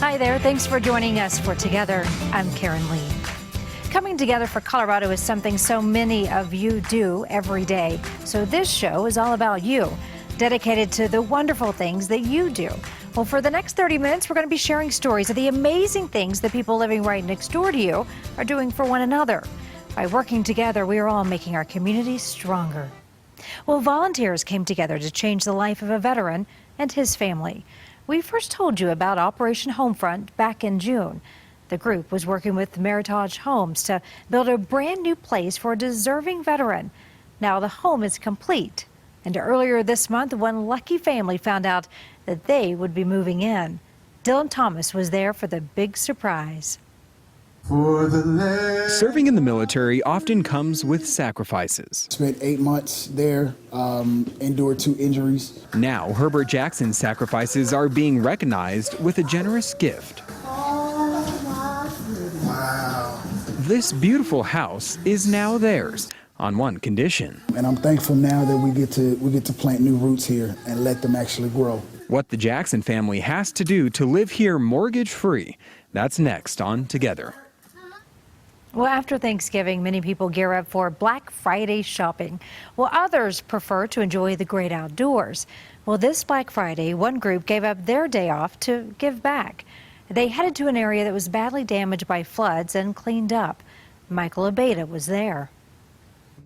Hi there. Thanks for joining us for Together. I'm Karen Leigh. Coming together for Colorado is something so many of you do every day. So this show is all about you, dedicated to the wonderful things that you do. Well, for the next 30 minutes, we're going to be sharing stories of the amazing things that people living right next door to you are doing for one another. By working together, we are all making our communities stronger. Well, volunteers came together to change the life of a veteran and his family. We first told you about Operation Homefront back in June. The group was working with Meritage Homes to build a brand new place for a deserving veteran. Now the home is complete. And earlier this month, one lucky family found out that they would be moving in. Dylan Thomas was there for the big surprise. Serving in the military often comes with sacrifices. Spent 8 months there, endured 2 injuries. Now, Herbert Jackson's sacrifices are being recognized with a generous gift. Wow. This beautiful house is now theirs, on one condition. And I'm thankful now that we get to plant new roots here and let them actually grow. What the Jackson family has to do to live here mortgage-free, that's next on Together. Well, after Thanksgiving, many people gear up for Black Friday shopping, while others prefer to enjoy the great outdoors. Well, this Black Friday, one group gave up their day off to give back. They headed to an area that was badly damaged by floods and cleaned up. Michael Abeda was there.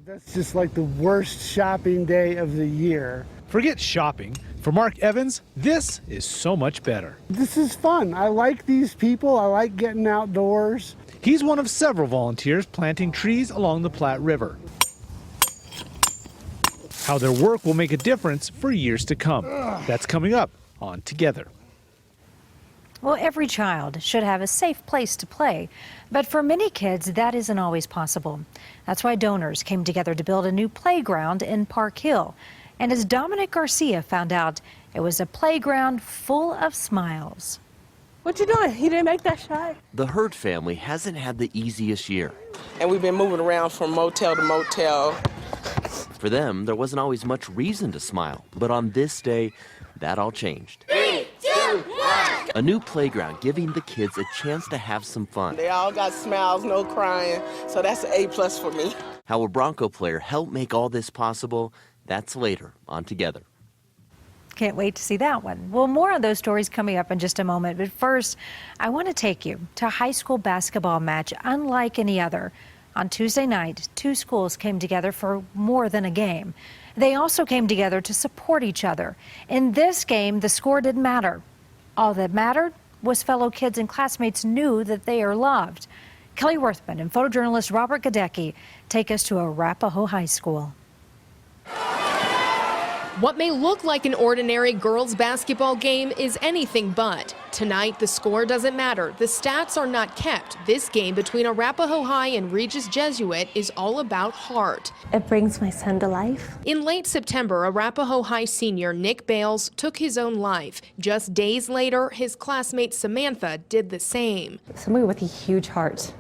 That's just like the worst shopping day of the year. Forget shopping. For Mark Evans, this is so much better. This is fun. I like these people. I like getting outdoors. He's one of several volunteers planting trees along the Platte River. How their work will make a difference for years to come. That's coming up on Together. Well, every child should have a safe place to play, but for many kids, that isn't always possible. That's why donors came together to build a new playground in Park Hill. And as Dominic Garcia found out, it was a playground full of smiles. What you doing? You didn't make that shot? The Hurd family hasn't had the easiest year. And we've been moving around from motel to motel. For them, there wasn't always much reason to smile. But on this day, that all changed. 3, 2, 1. A new playground giving the kids a chance to have some fun. They all got smiles, no crying, so that's an A+ for me. How a Bronco player helped make all this possible, that's later on Together. Can't wait to see that one. Well, more on those stories coming up in just a moment. But first, I want to take you to a high school basketball match unlike any other. On Tuesday night, 2 schools came together for more than a game. They also came together to support each other. In this game, the score didn't matter. All that mattered was fellow kids and classmates knew that they are loved. Kelly Worthman and photojournalist Robert Gadecki take us to Arapahoe High School. What may look like an ordinary girls' basketball game is anything but. Tonight, the score doesn't matter. The stats are not kept. This game between Arapahoe High and Regis Jesuit is all about heart. It brings my son to life. In late September, Arapahoe High senior Nick Bales took his own life. Just days later, his classmate Samantha did the same. Somebody with a huge heart.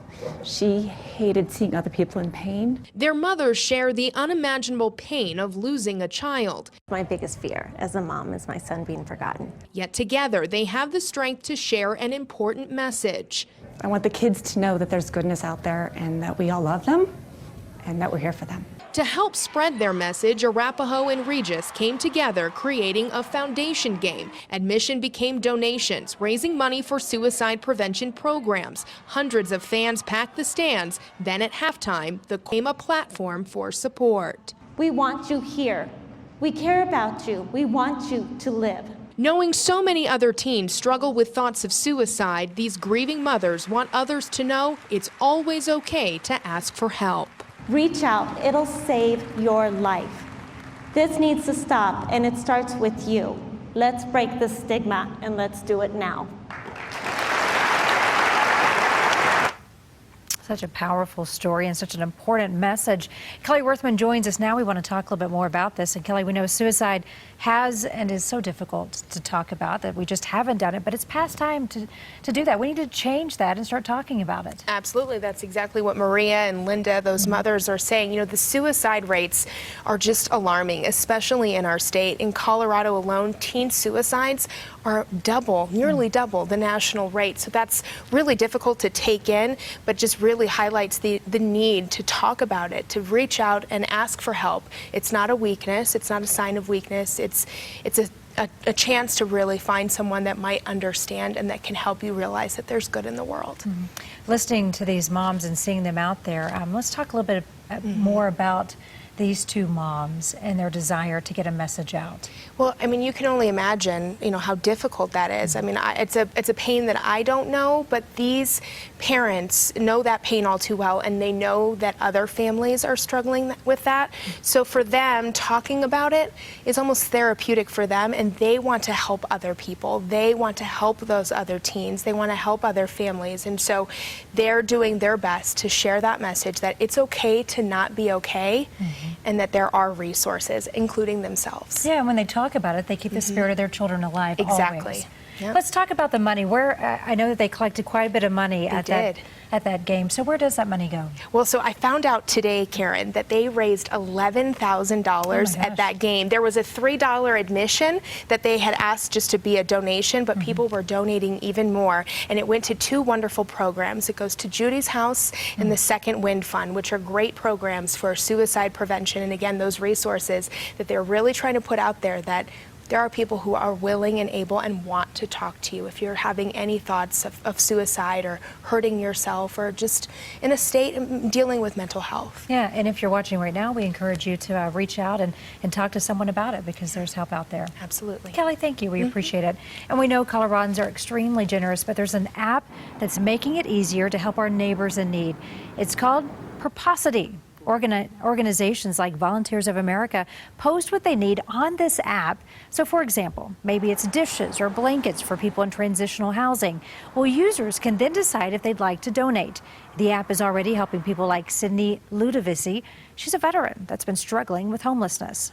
She hated seeing other people in pain. Their mothers share the unimaginable pain of losing a child. My biggest fear as a mom is my son being forgotten. Yet together, they have the strength to share an important message. I want the kids to know that there's goodness out there and that we all love them and that we're here for them. To help spread their message, Arapahoe and Regis came together creating a foundation game. Admission became donations, raising money for suicide prevention programs. Hundreds of fans packed the stands. Then at halftime, the became a platform for support. We want you here. We care about you. We want you to live. Knowing so many other teens struggle with thoughts of suicide, these grieving mothers want others to know it's always okay to ask for help. Reach out. It'll save your life. This needs to stop, and it starts with you. Let's break the stigma, and let's do it now. Such a powerful story and such an important message. Kelly Worthman joins us now. We want to talk a little bit more about this. And Kelly, we know suicide has and is so difficult to talk about that we just haven't done it, but it's past time to do that. We need to change that and start talking about it. Absolutely. That's exactly what Maria and Linda, those mothers, are saying. You know, the suicide rates are just alarming, especially in our state. In Colorado alone, teen suicides are nearly double the national rate. So that's really difficult to take in, but just really highlights the need to talk about it, to reach out and ask for help. It's not a weakness. It's not a sign of weakness. It's a chance to really find someone that might understand and that can help you realize that there's good in the world. Listening to these moms and seeing them out there, let's talk a little bit more about these two moms and their desire to get a message out. Well, I mean, you can only imagine, how difficult that is. I mean, it's a pain that I don't know, but these parents know that pain all too well, and they know that other families are struggling with that. So for them, talking about it is almost therapeutic for them, and they want to help other people. They want to help those other teens. They want to help other families, and so they're doing their best to share that message that it's okay to not be okay, and that there are resources, including themselves. Yeah, and when they talk about it, they keep the spirit of their children alive. Exactly. Always. Yep. Let's talk about the money. I know that they collected quite a bit of money at that game. So where does that money go? Well, so I found out today, Karen, that they raised $11,000 at that game. There was a $3 admission that they had asked just to be a donation, but people were donating even more. And it went to two wonderful programs. It goes to Judy's House and the Second Wind Fund, which are great programs for suicide prevention. And again, those resources that they're really trying to put out there, that there are people who are willing and able and want to talk to you if you're having any thoughts of suicide or hurting yourself or just in a state dealing with mental health. Yeah, and if you're watching right now, we encourage you to reach out and talk to someone about it, because there's help out there. Absolutely. Kelly, thank you. We appreciate it. And we know Coloradans are extremely generous, but there's an app that's making it easier to help our neighbors in need. It's called Purposity. Organizations like Volunteers of America post what they need on this app. So, for example, maybe it's dishes or blankets for people in transitional housing. Well, users can then decide if they'd like to donate. The app is already helping people like Sydney Ludovici. She's a veteran that's been struggling with homelessness.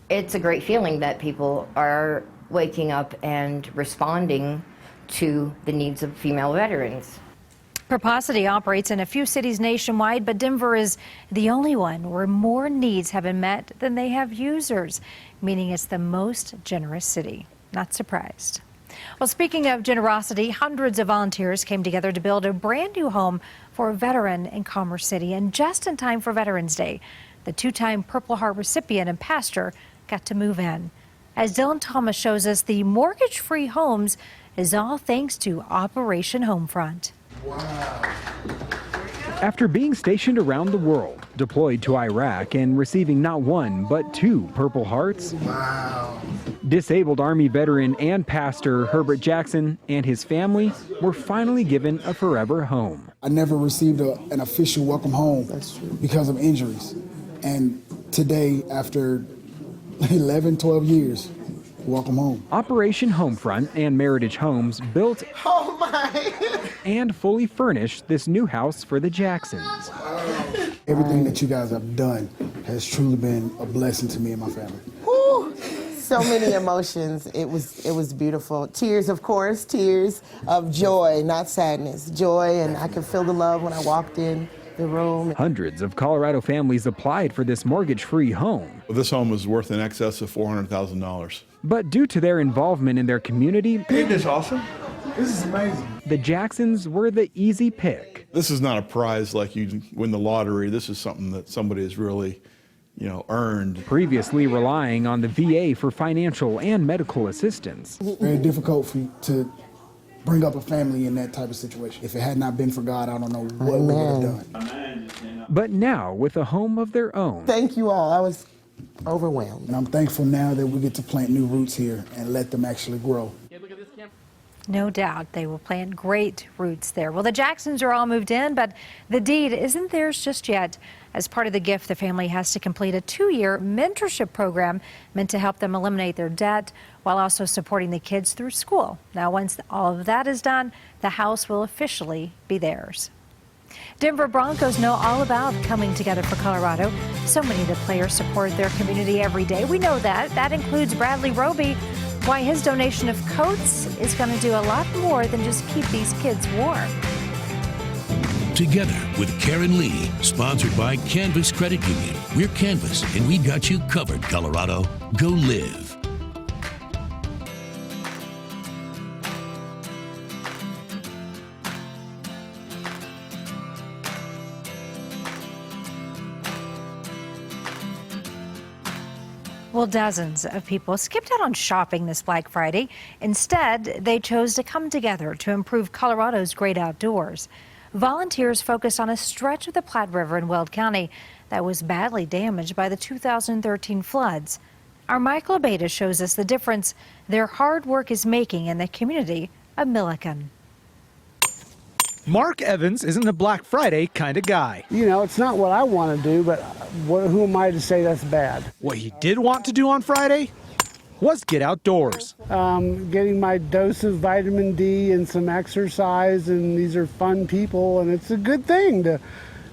It's a great feeling that people are waking up and responding to the needs of female veterans. Purposity operates in a few cities nationwide, but Denver is the only one where more needs have been met than they have users, meaning it's the most generous city. Not surprised. Well, speaking of generosity, hundreds of volunteers came together to build a brand new home for a veteran in Commerce City, and just in time for Veterans Day. The two-time Purple Heart recipient and pastor got to move in. As Dylan Thomas shows us, the mortgage-free homes is all thanks to Operation Homefront. Wow. After being stationed around the world, deployed to Iraq and receiving not one, but two Purple Hearts, disabled Army veteran and pastor Herbert Jackson and his family were finally given a forever home. I never received an official welcome home because of injuries. And today, after 11, 12 years, welcome home. Operation Homefront and Meritage Homes built and fully furnished this new house for the Jacksons. Everything that you guys have done has truly been a blessing to me and my family. Woo! So many emotions. It was beautiful. Tears, of course, tears of joy, not sadness. Joy, and I could feel the love when I walked in the room. Hundreds of Colorado families applied for this mortgage-free home. This home was worth in excess of $400,000. But due to their involvement in their community, Isn't this awesome? This is amazing. The Jacksons were the easy pick. This is not a prize like you win the lottery. This is something that somebody has really, earned. Previously relying on the VA for financial and medical assistance. Very difficult to bring up a family in that type of situation. If it had not been for God, I don't know what we would have done. But now, with a home of their own. Thank you all. I was overwhelmed. And I'm thankful now that we get to plant new roots here and let them actually grow. No doubt they will plant great roots there. Well, the Jacksons are all moved in, but the deed isn't theirs just yet. As part of the gift, the family has to complete a 2-year mentorship program meant to help them eliminate their debt while also supporting the kids through school. Now, once all of that is done, the house will officially be theirs. Denver Broncos know all about coming together for Colorado. So many of the players support their community every day. We know that. That includes Bradley Roby. Why his donation of coats is going to do a lot more than just keep these kids warm. Together with Karen Leigh, sponsored by Canvas Credit Union. We're Canvas, and we've got you covered, Colorado. Go live. Well, dozens of people skipped out on shopping this Black Friday. Instead, they chose to come together to improve Colorado's great outdoors. Volunteers focused on a stretch of the Platte River in Weld County that was badly damaged by the 2013 floods. Our Michael Abeda shows us the difference their hard work is making in the community of Milliken. Mark Evans isn't a Black Friday kind of guy. You know, it's not what I want to do, but who am I to say that's bad? What he did want to do on Friday was get outdoors. Getting my dose of vitamin D and some exercise, and these are fun people, and it's a good thing to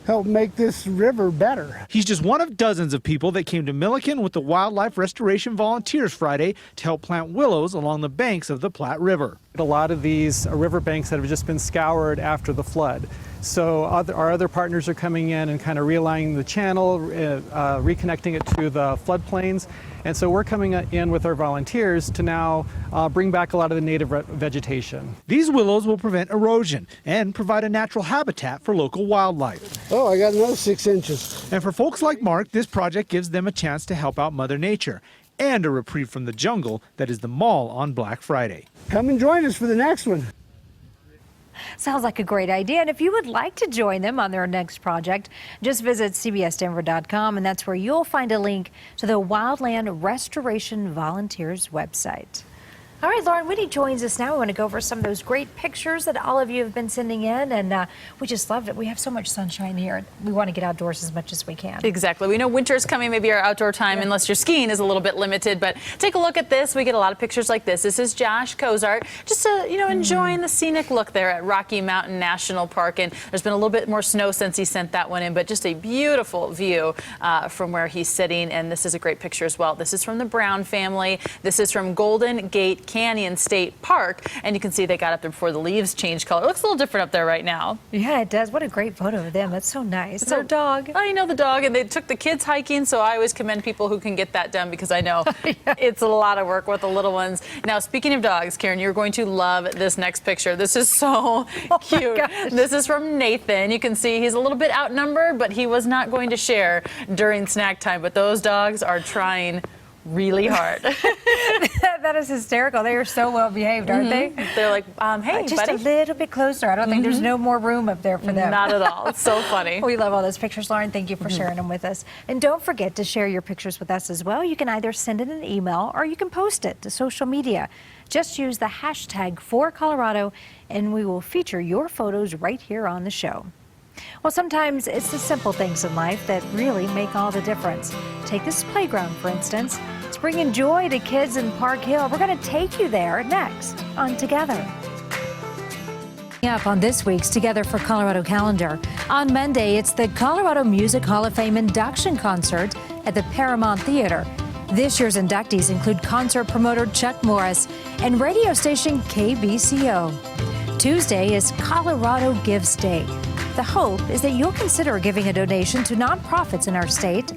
help make this river better. He's just one of dozens of people that came to Milliken with the Wildlife Restoration Volunteers Friday to help plant willows along the banks of the Platte River. A lot of these riverbanks that have just been scoured after the flood. So our other partners are coming in and kind of realigning the channel, reconnecting it to the floodplains. And so we're coming in with our volunteers to now bring back a lot of the native vegetation. These willows will prevent erosion and provide a natural habitat for local wildlife. Oh, I got another 6 inches. And for folks like Mark, this project gives them a chance to help out Mother Nature and a reprieve from the jungle that is the mall on Black Friday. Come and join us for the next one. Sounds like a great idea. And if you would like to join them on their next project, just visit CBSDenver.com, and that's where you'll find a link to the Wildland Restoration Volunteers website. All right, Lauren Whitty joins us now. We want to go over some of those great pictures that all of you have been sending in, and we just loved it. We have so much sunshine here. We want to get outdoors as much as we can. Exactly. We know winter's coming, maybe our outdoor time, unless your skiing is a little bit limited, but take a look at this. We get a lot of pictures like this. This is Josh Cozart, just enjoying the scenic look there at Rocky Mountain National Park, and there's been a little bit more snow since he sent that one in, but just a beautiful view from where he's sitting, and this is a great picture as well. This is from the Brown family. This is from Golden Gate Canyon State Park, and you can see they got up there before the leaves changed color. It looks a little different up there right now. Yeah, it does. What a great photo of them. That's so nice. It's our dog. I know the dog, and they took the kids hiking, so I always commend people who can get that done because I know it's a lot of work with the little ones. Now, speaking of dogs, Karen, you're going to love this next picture. This is so cute. This is from Nathan. You can see he's a little bit outnumbered, but he was not going to share during snack time, but those dogs are trying really hard. That is hysterical. They are so well behaved, aren't they? They're like, hey, just buddy. a little bit closer. I don't think there's no more room up there for them. Not at all. It's so funny. We love all those pictures, Lauren. Thank you for sharing them with us. And don't forget to share your pictures with us as well. You can either send it an email or you can post it to social media. Just use the hashtag #4Colorado and we will feature your photos right here on the show. Well, sometimes it's the simple things in life that really make all the difference. Take this playground, for instance. It's bringing joy to kids in Park Hill. We're going to take you there next on Together. Up on this week's Together for Colorado calendar. On Monday, it's the Colorado Music Hall of Fame induction concert at the Paramount Theater. This year's inductees include concert promoter Chuck Morris and radio station KBCO. Tuesday is Colorado Gives Day. The hope is that you'll consider giving a donation to nonprofits in our state.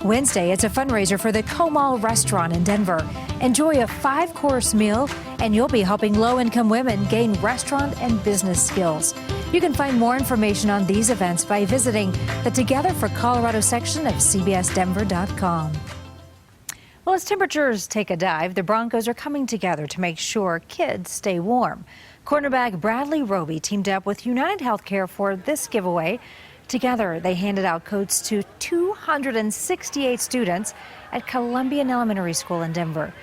Wednesday, it's a fundraiser for the Comal Restaurant in Denver. Enjoy a 5-course meal, and you'll be helping low-income women gain restaurant and business skills. You can find more information on these events by visiting the Together for Colorado section of CBSDenver.com. Well, as temperatures take a dive, the Broncos are coming together to make sure kids stay warm. Cornerback Bradley Roby teamed up with United Healthcare for this giveaway. Together, they handed out coats to 268 students at Columbian Elementary School in Denver.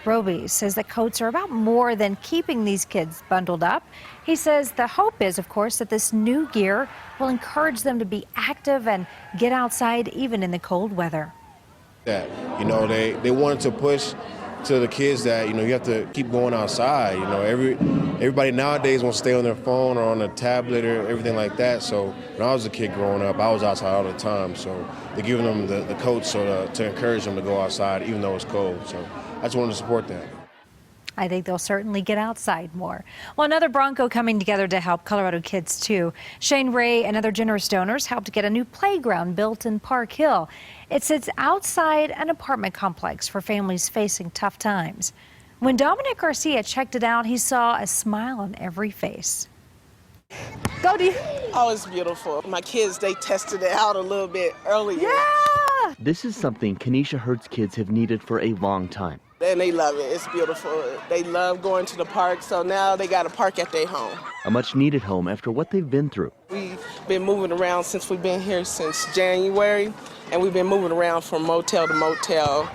Roby says that coats are about more than keeping these kids bundled up. He says the hope is, of course, that this new gear will encourage them to be active and get outside even in the cold weather. That, they wanted to push to the kids that, you have to keep going outside. Everybody nowadays wants to stay on their phone or on a tablet or everything like that. So when I was a kid growing up, I was outside all the time. So they're giving them the coats to encourage them to go outside even though it's cold. So I just wanted to support that. I think they'll certainly get outside more. Well, another Bronco coming together to help Colorado kids, too. Shane Ray and other generous donors helped get a new playground built in Park Hill. It sits outside an apartment complex for families facing tough times. When Dominic Garcia checked it out, he saw a smile on every face. Oh, it's beautiful. My kids, they tested it out a little bit earlier. Yeah, This is something Kenesha Hurd's kids have needed for a long time. And they love it. It's beautiful. They love going to the park, so now they got a park at their home. A much-needed home after what they've been through. We've been moving around since we've been here since January, and we've been moving around from motel to motel.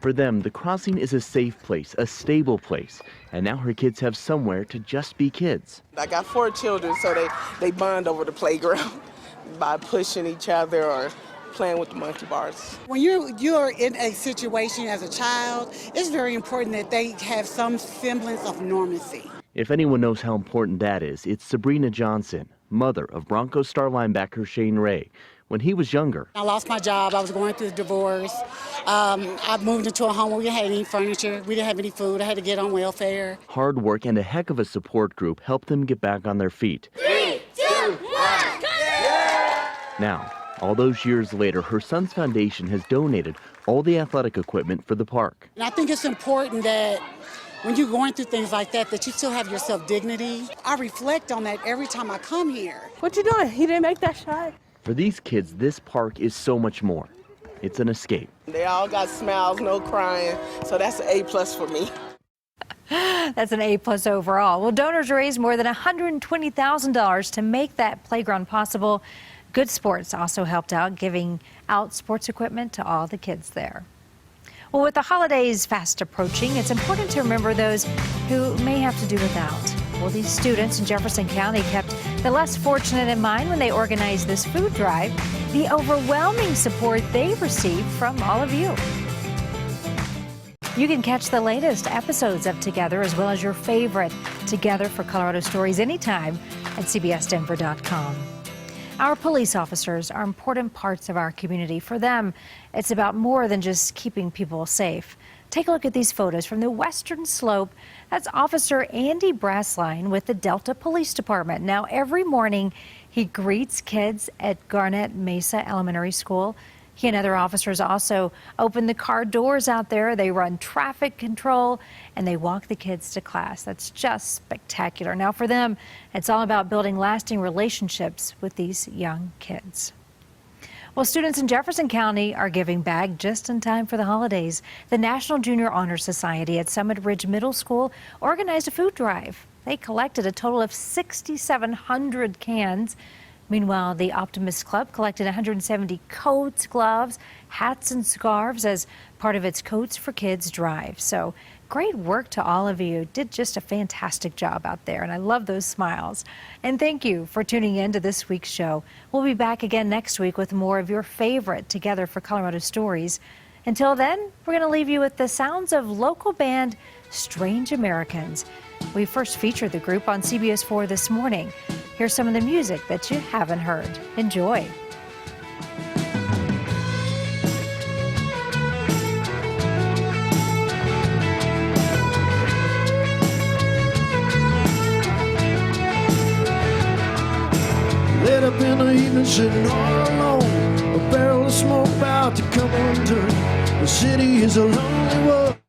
For them, the crossing is a safe place, a stable place, and now her kids have somewhere to just be kids. I got 4 children, so they bond over the playground by pushing each other or playing with the monkey bars. When you're in a situation as a child, it's very important that they have some semblance of normalcy. If anyone knows how important that is, it's Sabrina Johnson, mother of Broncos star linebacker Shane Ray. When he was younger, I lost my job. I was going through a divorce. I moved into a home where we didn't have any furniture. We didn't have any food. I had to get on welfare. hard work and a heck of a support group helped them get back on their feet. 3, 2, 1, yeah! Now, all those years later, her son's foundation has donated all the athletic equipment for the park. And I think it's important that when you're going through things like that, that you still have your self-dignity. I reflect on that every time I come here. What you doing? He didn't make that shot. For these kids, this park is so much more. It's an escape. They all got smiles, no crying, so that's an A+ for me. That's an A+ overall. Well, donors raised more than $120,000 to make that playground possible. Good Sports also helped out, giving out sports equipment to all the kids there. Well, with the holidays fast approaching, it's important to remember those who may have to do without. Well, these students in Jefferson County kept the less fortunate in mind when they organized this food drive, the overwhelming support they received from all of you. You can catch the latest episodes of Together as well as your favorite Together for Colorado stories anytime at CBSDenver.com. Our police officers are important parts of our community. For them, it's about more than just keeping people safe. Take a look at these photos from the Western Slope. That's Officer Andy Brassline with the Delta Police Department. Now, every morning, he greets kids at Garnett Mesa Elementary School. He and other officers also open the car doors out there. They run traffic control and they walk the kids to class. That's just spectacular. Now for them, it's all about building lasting relationships with these young kids. Well, students in Jefferson County are giving back just in time for the holidays. The National Junior Honor Society at Summit Ridge Middle School organized a food drive. They collected a total of 6,700 cans. Meanwhile, the Optimist Club collected 170 coats, gloves, hats, and scarves as part of its Coats for Kids drive. So great work to all of you. Did just a fantastic job out there, and I love those smiles. And thank you for tuning in to this week's show. We'll be back again next week with more of your favorite Together for Colorado stories. Until then, we're going to leave you with the sounds of local band Strange Americans. We first featured the group on CBS4 this morning. Here's some of the music that you haven't heard. Enjoy. Lit up in the evening, sitting all alone. A barrel of smoke about to come undone. The city is a lonely world.